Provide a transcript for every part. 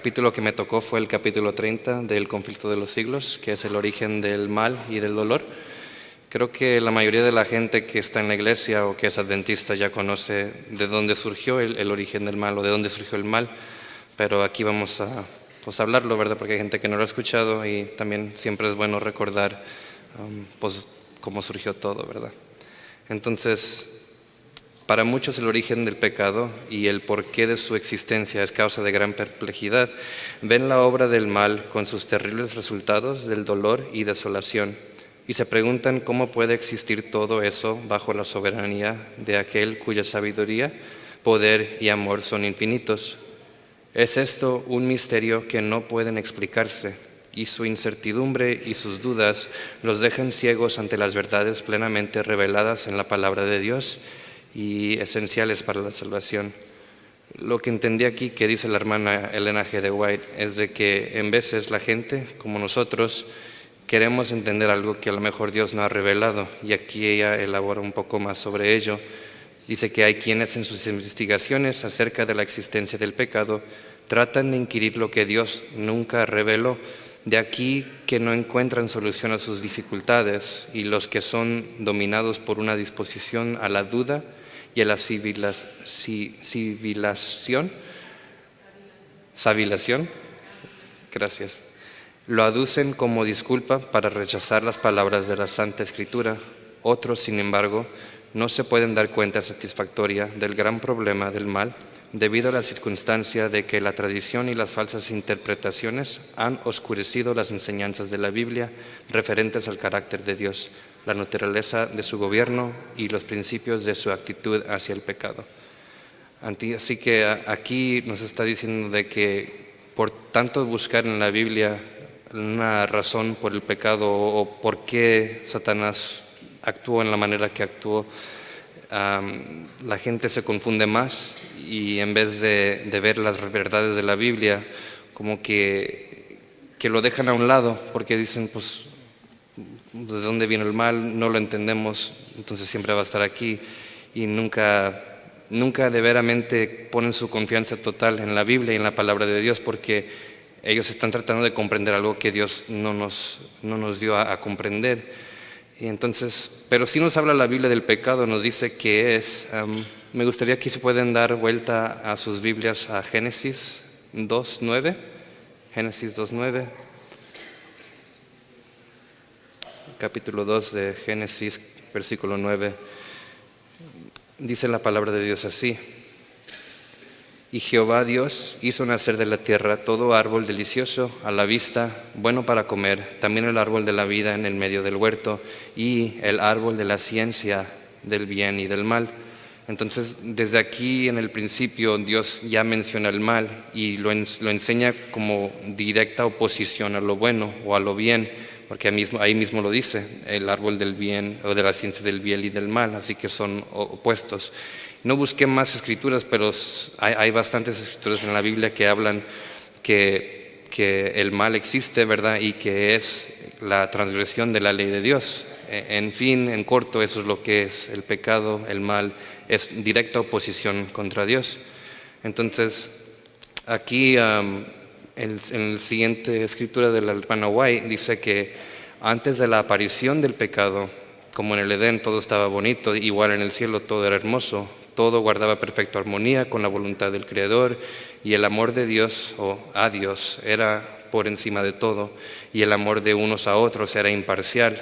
capítulo que me tocó fue el capítulo 30 del Conflicto de los Siglos, que es el origen del mal y del dolor. Creo que la mayoría de la gente que está en la iglesia o que es adventista ya conoce de dónde surgió el origen del mal o de dónde surgió el mal, pero aquí vamos a hablarlo, ¿verdad? Porque hay gente que no lo ha escuchado y también siempre es bueno recordar cómo surgió todo, ¿verdad? Entonces, para muchos el origen del pecado y el porqué de su existencia es causa de gran perplejidad. Ven la obra del mal con sus terribles resultados del dolor y desolación y se preguntan cómo puede existir todo eso bajo la soberanía de aquel cuya sabiduría, poder y amor son infinitos. Es esto un misterio que no pueden explicarse y su incertidumbre y sus dudas los dejan ciegos ante las verdades plenamente reveladas en la palabra de Dios y esenciales para la salvación. Lo que entendí aquí que dice la hermana Elena G. de White es de que en veces la gente, como nosotros, queremos entender algo que a lo mejor Dios no ha revelado, y aquí ella elabora un poco más sobre ello. Dice que hay quienes en sus investigaciones acerca de la existencia del pecado tratan de inquirir lo que Dios nunca reveló. De aquí que no encuentran solución a sus dificultades, y los que son dominados por una disposición a la duda y a la sabilación, gracias, lo aducen como disculpa para rechazar las palabras de la Santa Escritura. Otros, sin embargo, no se pueden dar cuenta satisfactoria del gran problema del mal debido a la circunstancia de que la tradición y las falsas interpretaciones han oscurecido las enseñanzas de la Biblia referentes al carácter de Dios, la naturaleza de su gobierno y los principios de su actitud hacia el pecado. Así que aquí nos está diciendo de que por tanto buscar en la Biblia una razón por el pecado o por qué Satanás actuó en la manera que actuó, la gente se confunde más y en vez de ver las verdades de la Biblia, como que lo dejan a un lado porque dicen, pues, ¿de dónde viene el mal? No lo entendemos, entonces siempre va a estar aquí, y nunca de veramente ponen su confianza total en la Biblia y en la palabra de Dios, porque ellos están tratando de comprender algo que Dios no nos dio a comprender. Y entonces, pero sí nos habla la Biblia del pecado, nos dice que es, me gustaría que se pueden dar vuelta a sus Biblias a Génesis 2:9, Génesis 2:9, capítulo 2 de Génesis, versículo 9, dice la palabra de Dios así: y Jehová Dios hizo nacer de la tierra todo árbol delicioso a la vista, bueno para comer, también el árbol de la vida en el medio del huerto, y el árbol de la ciencia del bien y del mal. Entonces, desde aquí en el principio Dios ya menciona el mal y lo enseña como directa oposición a lo bueno o a lo bien, porque ahí mismo lo dice, el árbol del bien o de la ciencia del bien y del mal, así que son opuestos. No busqué más escrituras, pero hay bastantes escrituras en la Biblia que hablan que el mal existe, ¿verdad? Y que es la transgresión de la ley de Dios. En fin, en corto, eso es lo que es el pecado, el mal, es directa oposición contra Dios. Entonces, aquí en la siguiente escritura de la hermana White dice que antes de la aparición del pecado, como en el Edén todo estaba bonito, igual en el cielo todo era hermoso, todo guardaba perfecta armonía con la voluntad del Creador, y el amor de Dios o a Dios era por encima de todo, y el amor de unos a otros era imparcial.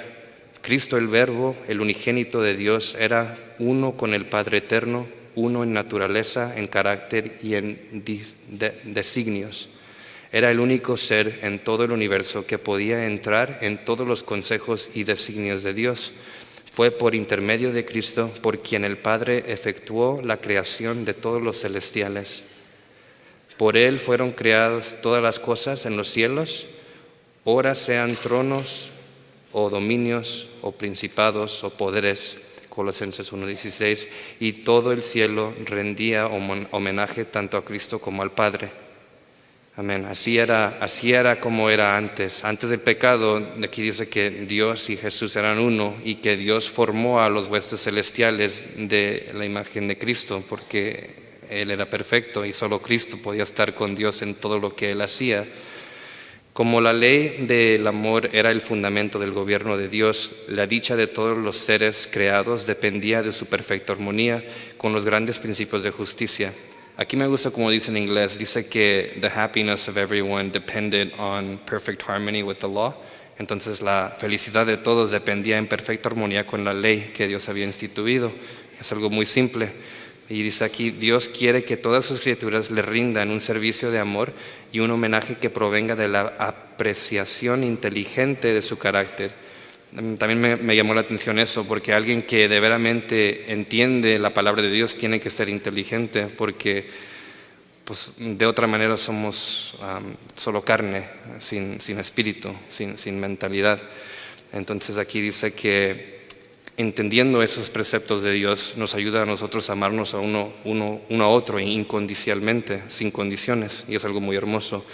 Cristo, el Verbo, el unigénito de Dios, era uno con el Padre eterno, uno en naturaleza, en carácter y en designios. Era el único ser en todo el universo que podía entrar en todos los consejos y designios de Dios. Fue por intermedio de Cristo por quien el Padre efectuó la creación de todos los celestiales. Por Él fueron creadas todas las cosas en los cielos, ora sean tronos o dominios o principados o poderes, Colosenses 1:16, y todo el cielo rendía homenaje tanto a Cristo como al Padre. Amén. Así era como era antes del pecado. Aquí dice que Dios y Jesús eran uno y que Dios formó a los huestes celestiales de la imagen de Cristo, porque Él era perfecto y solo Cristo podía estar con Dios en todo lo que Él hacía. Como la ley del amor era el fundamento del gobierno de Dios, la dicha de todos los seres creados dependía de su perfecta armonía con los grandes principios de justicia. Aquí me gusta como dice en inglés, dice que the happiness of everyone depended on perfect harmony with the law. Entonces la felicidad de todos dependía en perfecta armonía con la ley que Dios había instituido. Es algo muy simple. Y dice aquí, Dios quiere que todas sus criaturas le rindan un servicio de amor y un homenaje que provenga de la apreciación inteligente de su carácter. También me llamó la atención eso, porque alguien que de veramente entiende la palabra de Dios tiene que ser inteligente, porque pues, de otra manera somos solo carne, sin espíritu, sin mentalidad. Entonces aquí dice que entendiendo esos preceptos de Dios nos ayuda a nosotros a amarnos a uno a otro incondicionalmente, sin condiciones, y es algo muy hermoso.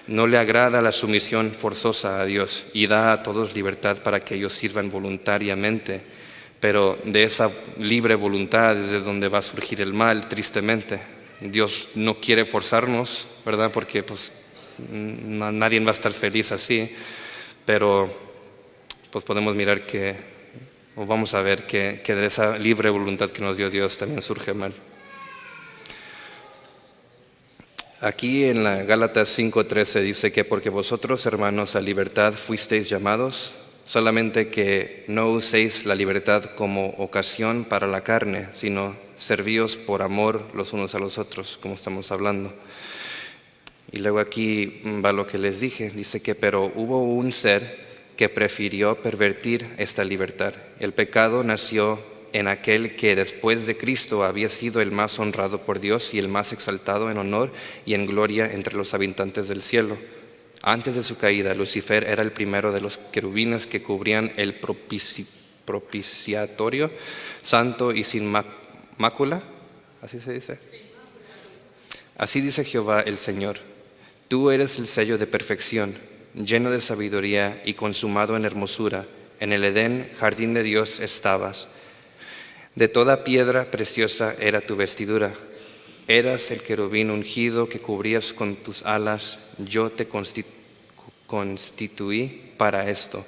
No le agrada la sumisión forzosa a Dios y da a todos libertad para que ellos sirvan voluntariamente, pero de esa libre voluntad es de donde va a surgir el mal, tristemente. Dios no quiere forzarnos, ¿verdad? Porque pues nadie va a estar feliz así, pero pues podemos mirar o vamos a ver que de esa libre voluntad que nos dio Dios también surge mal. Aquí en la Gálatas 5:13 dice que porque vosotros, hermanos, a libertad fuisteis llamados, solamente que no uséis la libertad como ocasión para la carne, sino servíos por amor los unos a los otros, como estamos hablando. Y luego aquí va lo que les dije, dice que pero hubo un ser que prefirió pervertir esta libertad. El pecado nació en aquel que después de Cristo había sido el más honrado por Dios y el más exaltado en honor y en gloria entre los habitantes del cielo. Antes de su caída, Lucifer era el primero de los querubines que cubrían el propiciatorio santo y sin mácula. ¿Así se dice? Así dice Jehová el Señor: tú eres el sello de perfección, lleno de sabiduría y consumado en hermosura. En el Edén, jardín de Dios, estabas. De toda piedra preciosa era tu vestidura. Eras el querubín ungido que cubrías con tus alas. Yo te constituí para esto.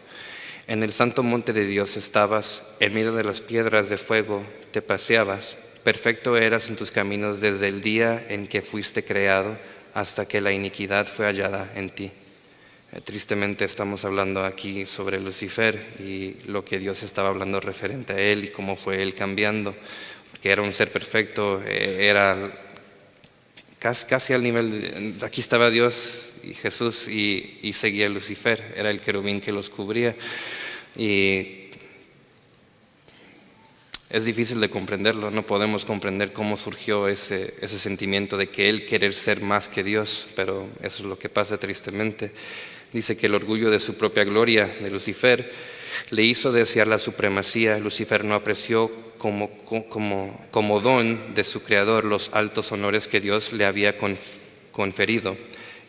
En el santo monte de Dios estabas. En medio de las piedras de fuego te paseabas. Perfecto eras en tus caminos desde el día en que fuiste creado hasta que la iniquidad fue hallada en ti. Tristemente estamos hablando aquí sobre Lucifer y lo que Dios estaba hablando referente a él y cómo fue él cambiando, porque era un ser perfecto, era casi al nivel, aquí estaba Dios y Jesús y seguía Lucifer, era el querubín que los cubría, y es difícil de comprenderlo, no podemos comprender cómo surgió ese sentimiento de que él querer ser más que Dios, pero eso es lo que pasa tristemente. Dice que el orgullo de su propia gloria, de Lucifer, le hizo desear la supremacía. Lucifer no apreció como don de su creador los altos honores que Dios le había conferido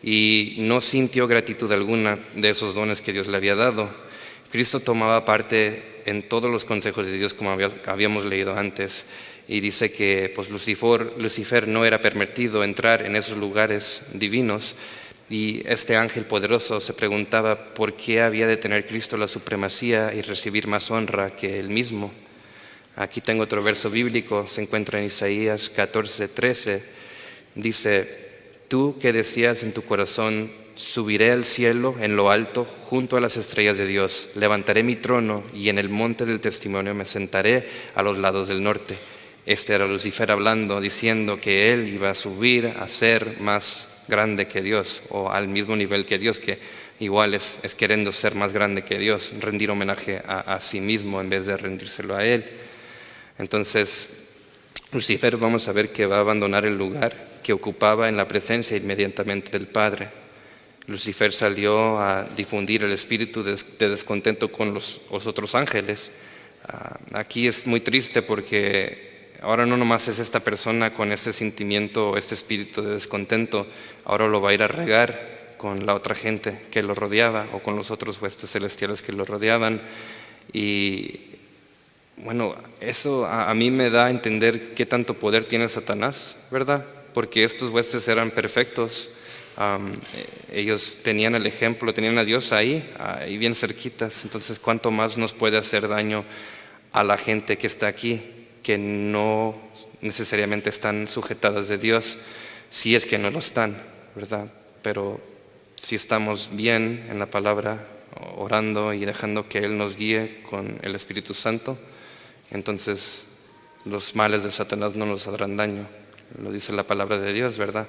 y no sintió gratitud alguna de esos dones que Dios le había dado. Cristo tomaba parte en todos los consejos de Dios, como habíamos leído antes, y dice que pues, Lucifer no era permitido entrar en esos lugares divinos. Y este ángel poderoso se preguntaba por qué había de tener Cristo la supremacía y recibir más honra que él mismo. Aquí tengo otro verso bíblico, se encuentra en Isaías 14:13. Dice: tú que decías en tu corazón, subiré al cielo en lo alto, junto a las estrellas de Dios, levantaré mi trono y en el monte del testimonio me sentaré a los lados del norte. Este era Lucifer hablando, diciendo que él iba a subir a ser más grande que Dios, o al mismo nivel que Dios, que igual es queriendo ser más grande que Dios, rendir homenaje a sí mismo en vez de rendírselo a él. Entonces Lucifer, vamos a ver que va a abandonar el lugar que ocupaba en la presencia inmediatamente del Padre. Lucifer salió a difundir el espíritu de descontento con los otros ángeles. Aquí es muy triste porque ahora no nomás es esta persona con ese sentimiento, este espíritu de descontento, ahora lo va a ir a regar con la otra gente que lo rodeaba o con los otros huestes celestiales que lo rodeaban. Y Bueno, eso a mí me da a entender qué tanto poder tiene Satanás, ¿verdad? Porque estos huestes eran perfectos. Ellos tenían el ejemplo, tenían a Dios ahí bien cerquitas. Entonces, ¿cuánto más nos puede hacer daño a la gente que está aquí, que no necesariamente están sujetadas de Dios, si es que no lo están, ¿verdad? Pero si estamos bien en la palabra, orando y dejando que Él nos guíe con el Espíritu Santo, entonces los males de Satanás no nos harán daño. Lo dice la palabra de Dios, ¿verdad?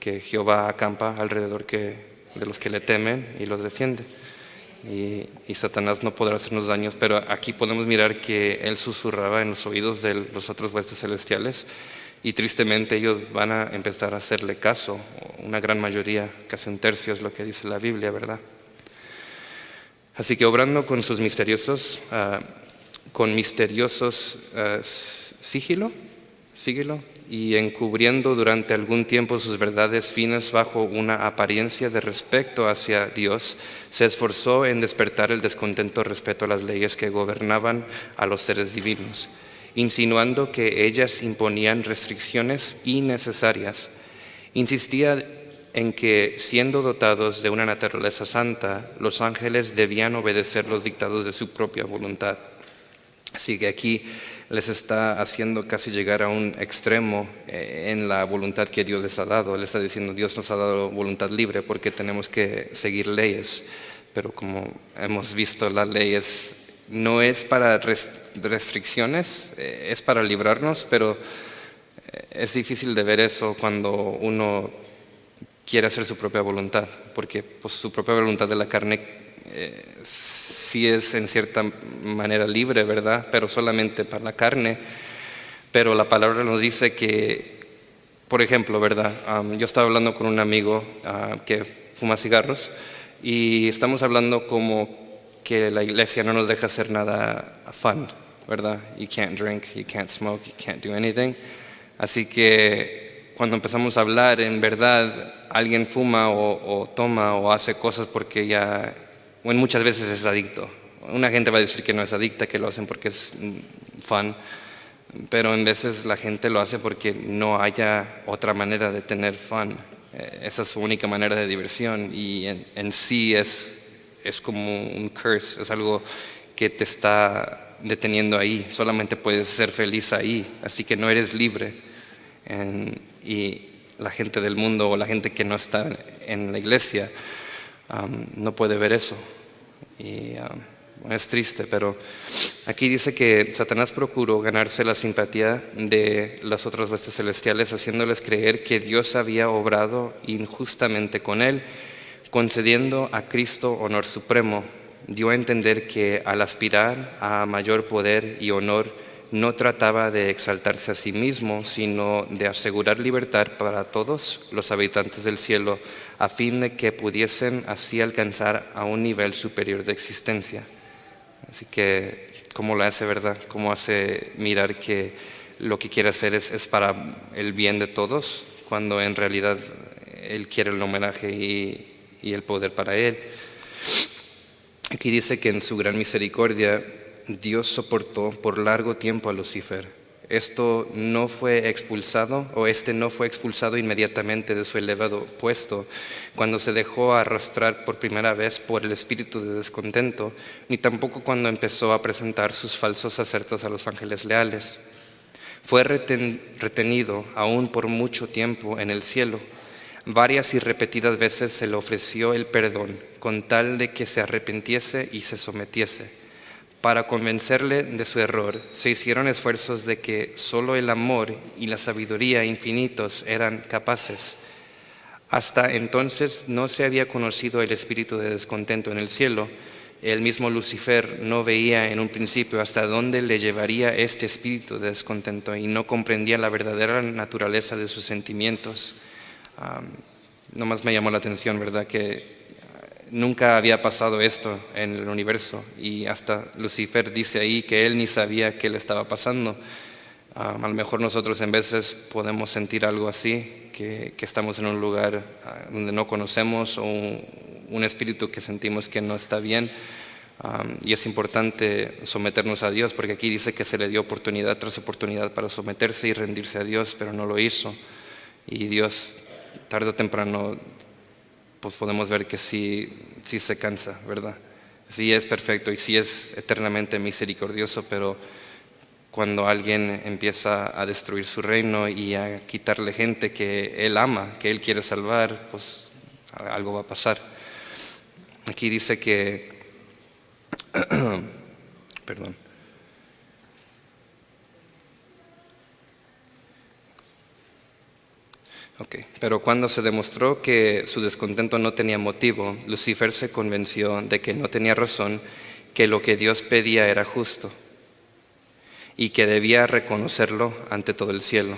Que Jehová acampa alrededor de los que le temen y los defiende. Y Satanás no podrá hacernos daños, pero aquí podemos mirar que Él susurraba en los oídos de los otros huestes celestiales, y tristemente ellos van a empezar a hacerle caso. Una gran mayoría, casi un tercio es lo que dice la Biblia, ¿verdad? Así que obrando con sus misteriosos sigilo, y encubriendo durante algún tiempo sus verdades finas bajo una apariencia de respeto hacia Dios, se esforzó en despertar el descontento respecto a las leyes que gobernaban a los seres divinos, insinuando que ellas imponían restricciones innecesarias. Insistía en que, siendo dotados de una naturaleza santa, los ángeles debían obedecer los dictados de su propia voluntad. Así que aquí les está haciendo casi llegar a un extremo en la voluntad que Dios les ha dado. Les está diciendo, Dios nos ha dado voluntad libre porque tenemos que seguir leyes. Pero como hemos visto, las leyes no es para restricciones, es para librarnos, pero es difícil de ver eso cuando uno quiere hacer su propia voluntad, porque pues, su propia voluntad de la carne sí es en cierta manera libre, ¿verdad? Pero solamente para la carne. Pero la palabra nos dice que, por ejemplo, ¿verdad? Yo estaba hablando con un amigo que fuma cigarros, y estamos hablando como que la iglesia no nos deja hacer nada fun, ¿verdad? You can't drink, you can't smoke, you can't do anything. Así que cuando empezamos a hablar, en verdad, alguien fuma o toma o hace cosas porque ya, bueno, muchas veces es adicto. Una gente va a decir que no es adicta, que lo hacen porque es fun, pero en veces la gente lo hace porque no haya otra manera de tener fun. Esa es su única manera de diversión, y en sí es como un curse, es algo que te está deteniendo ahí. Solamente puedes ser feliz ahí, así que no eres libre. Y la gente del mundo o la gente que no está en la iglesia no puede ver eso. Y es triste, pero aquí dice que Satanás procuró ganarse la simpatía de las otras huestes celestiales, haciéndoles creer que Dios había obrado injustamente con él, concediendo a Cristo honor supremo. Dio a entender que al aspirar a mayor poder y honor, no trataba de exaltarse a sí mismo, sino de asegurar libertad para todos los habitantes del cielo, a fin de que pudiesen así alcanzar a un nivel superior de existencia. Así que, ¿cómo lo hace, verdad? ¿Cómo hace mirar que lo que quiere hacer es para el bien de todos, cuando en realidad Él quiere el homenaje y el poder para Él? Aquí dice que en su gran misericordia Dios soportó por largo tiempo a Lucifer. Este no fue expulsado inmediatamente de su elevado puesto cuando se dejó arrastrar por primera vez por el espíritu de descontento, ni tampoco cuando empezó a presentar sus falsos acertos a los ángeles leales. Fue retenido aún por mucho tiempo en el cielo. Varias y repetidas veces se le ofreció el perdón con tal de que se arrepintiese y se sometiese. Para convencerle de su error, se hicieron esfuerzos de que solo el amor y la sabiduría infinitos eran capaces. Hasta entonces no se había conocido el espíritu de descontento en el cielo. El mismo Lucifer no veía en un principio hasta dónde le llevaría este espíritu de descontento, y no comprendía la verdadera naturaleza de sus sentimientos. Nomás me llamó la atención, ¿verdad?, que nunca había pasado esto en el universo, y hasta Lucifer dice ahí que él ni sabía qué le estaba pasando. A lo mejor nosotros en veces podemos sentir algo así, que estamos en un lugar donde no conocemos, o un espíritu que sentimos que no está bien. Y es importante someternos a Dios, porque aquí dice que se le dio oportunidad tras oportunidad para someterse y rendirse a Dios, pero no lo hizo. Y Dios, tarde o temprano, pues podemos ver que sí se cansa, ¿verdad? Sí es perfecto y sí es eternamente misericordioso, pero cuando alguien empieza a destruir su reino y a quitarle gente que Él ama, que Él quiere salvar, pues algo va a pasar. Aquí dice que, perdón. Pero cuando se demostró que su descontento no tenía motivo, Lucifer se convenció de que no tenía razón, que lo que Dios pedía era justo y que debía reconocerlo ante todo el cielo.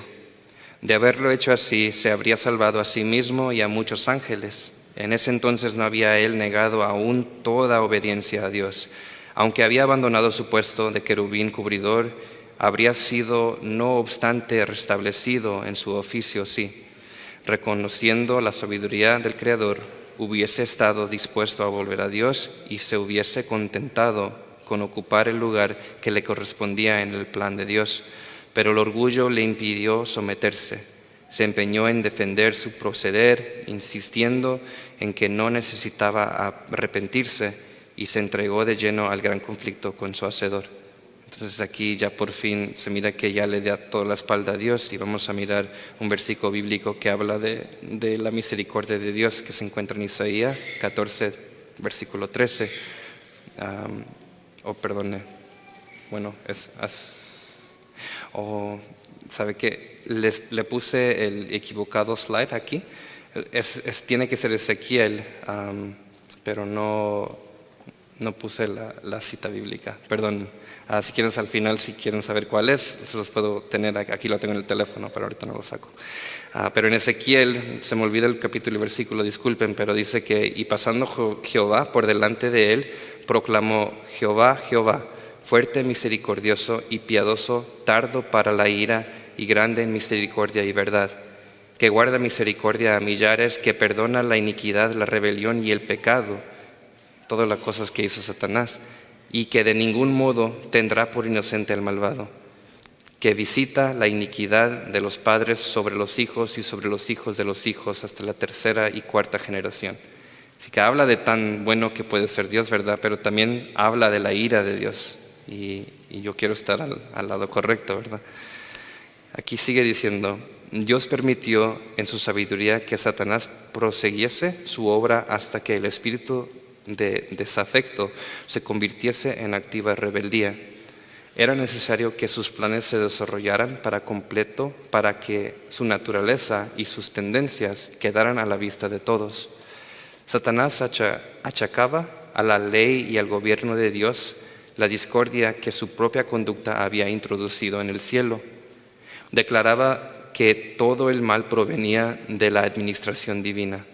De haberlo hecho así, se habría salvado a sí mismo y a muchos ángeles. En ese entonces no había él negado aún toda obediencia a Dios. Aunque había abandonado su puesto de querubín cubridor, habría sido no obstante restablecido en su oficio, sí. Reconociendo la sabiduría del Creador, hubiese estado dispuesto a volver a Dios y se hubiese contentado con ocupar el lugar que le correspondía en el plan de Dios. Pero el orgullo le impidió someterse. Se empeñó en defender su proceder, insistiendo en que no necesitaba arrepentirse, y se entregó de lleno al gran conflicto con su Hacedor. Entonces aquí ya por fin se mira que ya le da toda la espalda a Dios, y vamos a mirar un versículo bíblico que habla de la misericordia de Dios, que se encuentra en Isaías 14, versículo 13. ¿Sabe qué? Le puse el equivocado slide aquí. Tiene que ser Ezequiel, pero no puse la cita bíblica, perdón. Si quieren al final, si quieren saber cuál es, se los puedo tener, aquí lo tengo en el teléfono, pero ahorita no lo saco. Pero en Ezequiel, se me olvida el capítulo y versículo, disculpen, pero dice que, y pasando Jehová por delante de él, proclamó: Jehová, Jehová, fuerte, misericordioso y piadoso, tardo para la ira y grande en misericordia y verdad, que guarda misericordia a millares, que perdona la iniquidad, la rebelión y el pecado, todas las cosas que hizo Satanás, y que de ningún modo tendrá por inocente al malvado, que visita la iniquidad de los padres sobre los hijos y sobre los hijos de los hijos hasta la tercera y cuarta generación. Así que habla de tan bueno que puede ser Dios, ¿verdad? Pero también habla de la ira de Dios, y yo quiero estar al lado correcto, ¿verdad? Aquí sigue diciendo: Dios permitió en su sabiduría que Satanás prosiguiese su obra hasta que el espíritu de desafecto se convirtiese en activa rebeldía. Era necesario que sus planes se desarrollaran para completo, para que su naturaleza y sus tendencias quedaran a la vista de todos. Satanás achacaba a la ley y al gobierno de Dios la discordia que su propia conducta había introducido en el cielo. Declaraba que todo el mal provenía de la administración divina.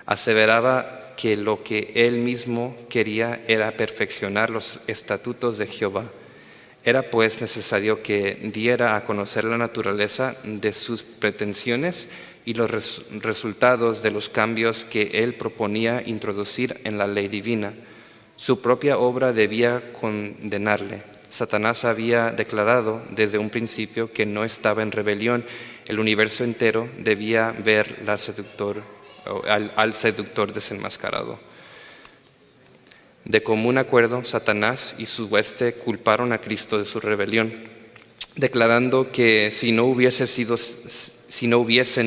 Aseveraba que lo que él mismo quería era perfeccionar los estatutos de Jehová. Era pues necesario que diera a conocer la naturaleza de sus pretensiones y los resultados de los cambios que él proponía introducir en la ley divina. Su propia obra debía condenarle. Satanás había declarado desde un principio que no estaba en rebelión. El universo entero debía ver al seductor desenmascarado. De común acuerdo, Satanás y su hueste culparon a Cristo de su rebelión, declarando que si no hubiesen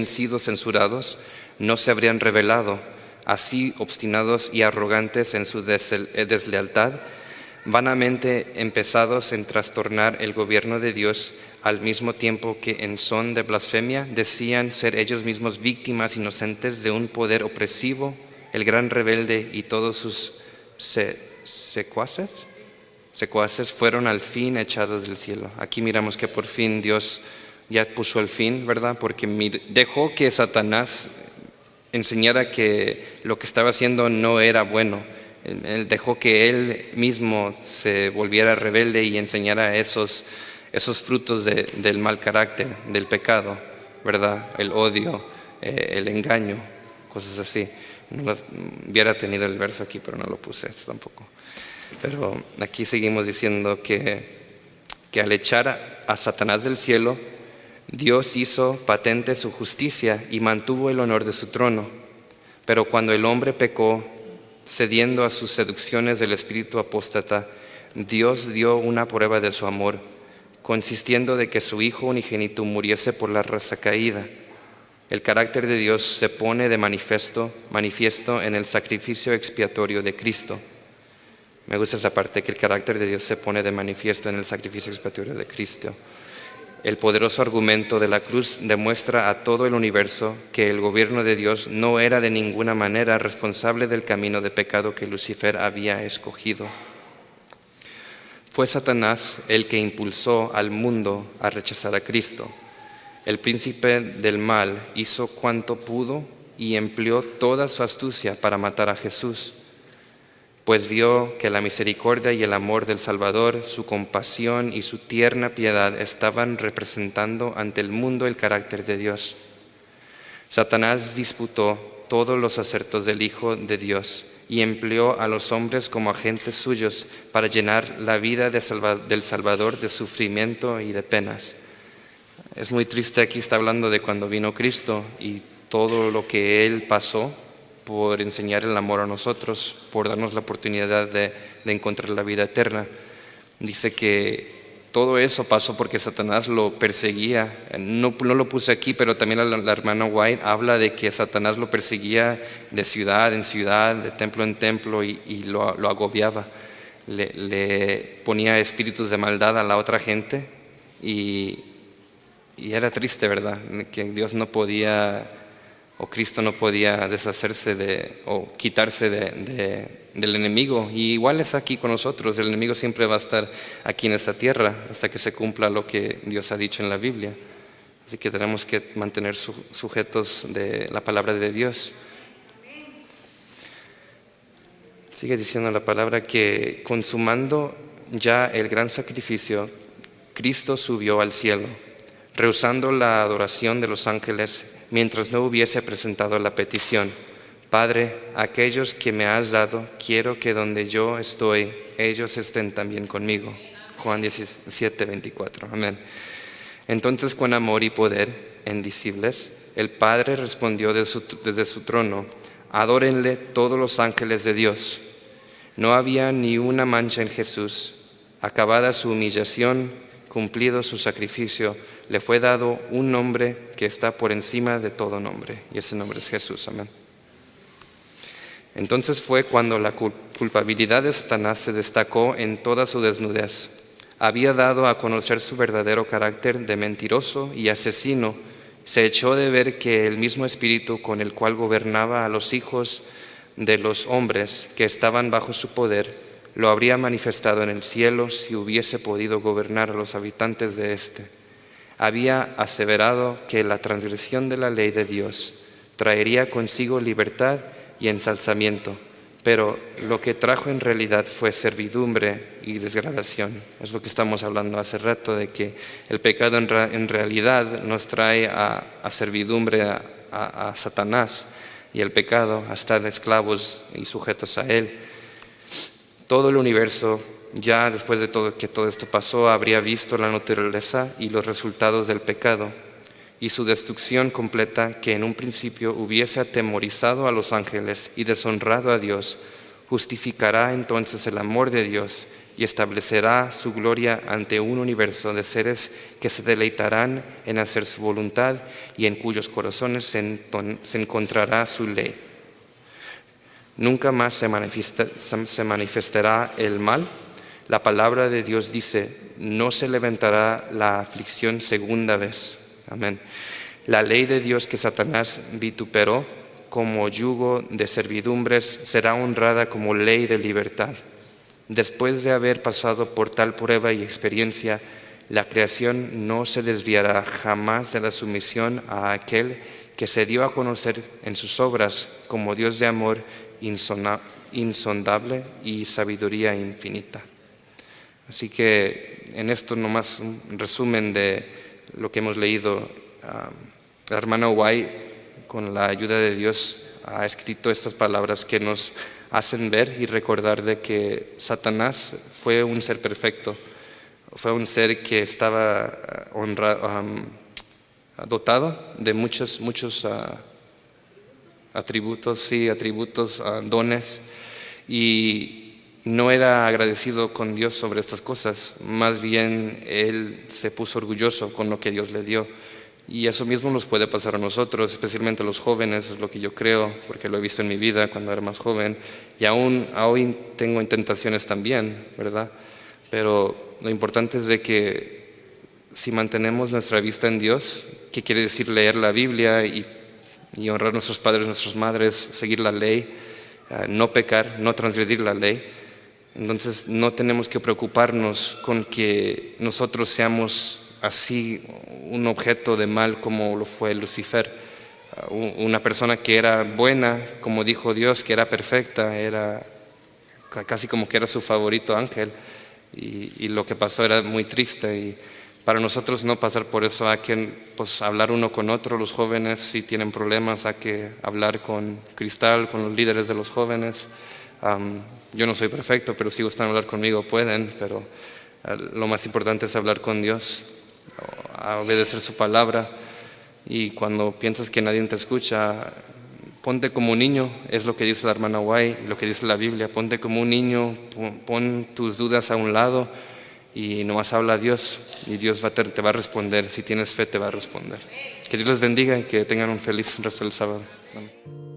sido censurados, no se habrían rebelado. Así, obstinados y arrogantes en su deslealtad, vanamente empezados en trastornar el gobierno de Dios, al mismo tiempo que en son de blasfemia decían ser ellos mismos víctimas inocentes de un poder opresivo, el gran rebelde y todos sus secuaces fueron al fin echados del cielo. Aquí miramos que por fin Dios ya puso el fin, ¿verdad? Porque dejó que Satanás enseñara que lo que estaba haciendo no era bueno. Él dejó que él mismo se volviera rebelde y enseñara esos frutos del mal carácter, del pecado, ¿verdad? El odio, el engaño, cosas así. Hubiera tenido el verso aquí, pero no lo puse tampoco. Pero aquí seguimos diciendo que al echar a Satanás del cielo, Dios hizo patente su justicia y mantuvo el honor de su trono. Pero cuando el hombre pecó, cediendo a sus seducciones del espíritu apóstata, Dios dio una prueba de su amor, consistiendo de que su Hijo unigénito muriese por la raza caída. El carácter de Dios se pone de manifiesto en el sacrificio expiatorio de Cristo. Me gusta esa parte, que el carácter de Dios se pone de manifiesto en el sacrificio expiatorio de Cristo. El poderoso argumento de la cruz demuestra a todo el universo que el gobierno de Dios no era de ninguna manera responsable del camino de pecado que Lucifer había escogido. Fue Satanás el que impulsó al mundo a rechazar a Cristo. El príncipe del mal hizo cuanto pudo y empleó toda su astucia para matar a Jesús, pues vio que la misericordia y el amor del Salvador, su compasión y su tierna piedad estaban representando ante el mundo el carácter de Dios. Satanás disputó todos los acertos del Hijo de Dios y empleó a los hombres como agentes suyos para llenar la vida del Salvador de sufrimiento y de penas. Es muy triste, aquí está hablando de cuando vino Cristo y todo lo que Él pasó por enseñar el amor a nosotros, por darnos la oportunidad de encontrar la vida eterna. Dice que todo eso pasó porque Satanás lo perseguía. No lo puse aquí, pero también la hermana White habla de que Satanás lo perseguía de ciudad en ciudad, de templo en templo y lo agobiaba. Le ponía espíritus de maldad a la otra gente y era triste, ¿verdad? Que Dios no podía, o Cristo no podía deshacerse o quitarse del enemigo. Y igual es aquí con nosotros, el enemigo siempre va a estar aquí en esta tierra hasta que se cumpla lo que Dios ha dicho en la Biblia. Así que tenemos que mantener sujetos de la palabra de Dios. Sigue diciendo la palabra que consumando ya el gran sacrificio, Cristo subió al cielo, rehusando la adoración de los ángeles, mientras no hubiese presentado la petición: Padre, aquellos que me has dado, quiero que donde yo estoy, ellos estén también conmigo. Juan 17:24. Amén. Entonces, con amor y poder indecibles, el Padre respondió desde su trono: adórenle todos los ángeles de Dios. No había ni una mancha en Jesús. Acabada su humillación, cumplido su sacrificio, le fue dado un nombre que está por encima de todo nombre, y ese nombre es Jesús. Amén. Entonces fue cuando la culpabilidad de Satanás se destacó en toda su desnudez. Había dado a conocer su verdadero carácter de mentiroso y asesino. Se echó de ver que el mismo espíritu con el cual gobernaba a los hijos de los hombres que estaban bajo su poder, lo habría manifestado en el cielo si hubiese podido gobernar a los habitantes de éste. Había aseverado que la transgresión de la ley de Dios traería consigo libertad y ensalzamiento, pero lo que trajo en realidad fue servidumbre y degradación. Es lo que estamos hablando hace rato, de que el pecado en realidad nos trae a servidumbre a Satanás, y el pecado a estar esclavos y sujetos a él. Todo el universo, ya después de que todo esto pasó, habría visto la naturaleza y los resultados del pecado y su destrucción completa, que en un principio hubiese atemorizado a los ángeles y deshonrado a Dios. Justificará entonces el amor de Dios y establecerá su gloria ante un universo de seres que se deleitarán en hacer su voluntad y en cuyos corazones se encontrará su ley. Nunca más se manifestará el mal. La palabra de Dios dice: no se levantará la aflicción segunda vez. Amén. La ley de Dios que Satanás vituperó como yugo de servidumbres será honrada como ley de libertad. Después de haber pasado por tal prueba y experiencia, la creación no se desviará jamás de la sumisión a aquel que se dio a conocer en sus obras como Dios de amor insondable y sabiduría infinita. Así que en esto nomás un resumen de lo que hemos leído. La hermana White, con la ayuda de Dios, ha escrito estas palabras que nos hacen ver y recordar de que Satanás fue un ser perfecto, fue un ser que estaba dotado de muchos atributos, dones, y no era agradecido con Dios sobre estas cosas. Más bien él se puso orgulloso con lo que Dios le dio. Y eso mismo nos puede pasar a nosotros, especialmente a los jóvenes, es lo que yo creo, porque lo he visto en mi vida cuando era más joven, y aún hoy tengo tentaciones también, ¿verdad? Pero lo importante es de que si mantenemos nuestra vista en Dios, que quiere decir leer la Biblia y honrar a nuestros padres, nuestras madres, seguir la ley, no pecar, no transgredir la ley, entonces no tenemos que preocuparnos con que nosotros seamos así un objeto de mal como lo fue Lucifer, una persona que era buena, como dijo Dios, que era perfecta, era casi como que era su favorito ángel, y lo que pasó era muy triste. Y para nosotros no pasar por eso, hay que pues hablar uno con otro. Los jóvenes, si tienen problemas, hay que hablar con Cristal, con los líderes de los jóvenes. Yo no soy perfecto, pero si gustan hablar conmigo pueden, pero lo más importante es hablar con Dios, a obedecer su palabra. Y cuando piensas que nadie te escucha, ponte como un niño, es lo que dice la hermana White, lo que dice la Biblia. Ponte como un niño, pon tus dudas a un lado y nomás habla a Dios, y Dios te va a responder. Si tienes fe, te va a responder. Que Dios les bendiga y que tengan un feliz resto del sábado. Amén.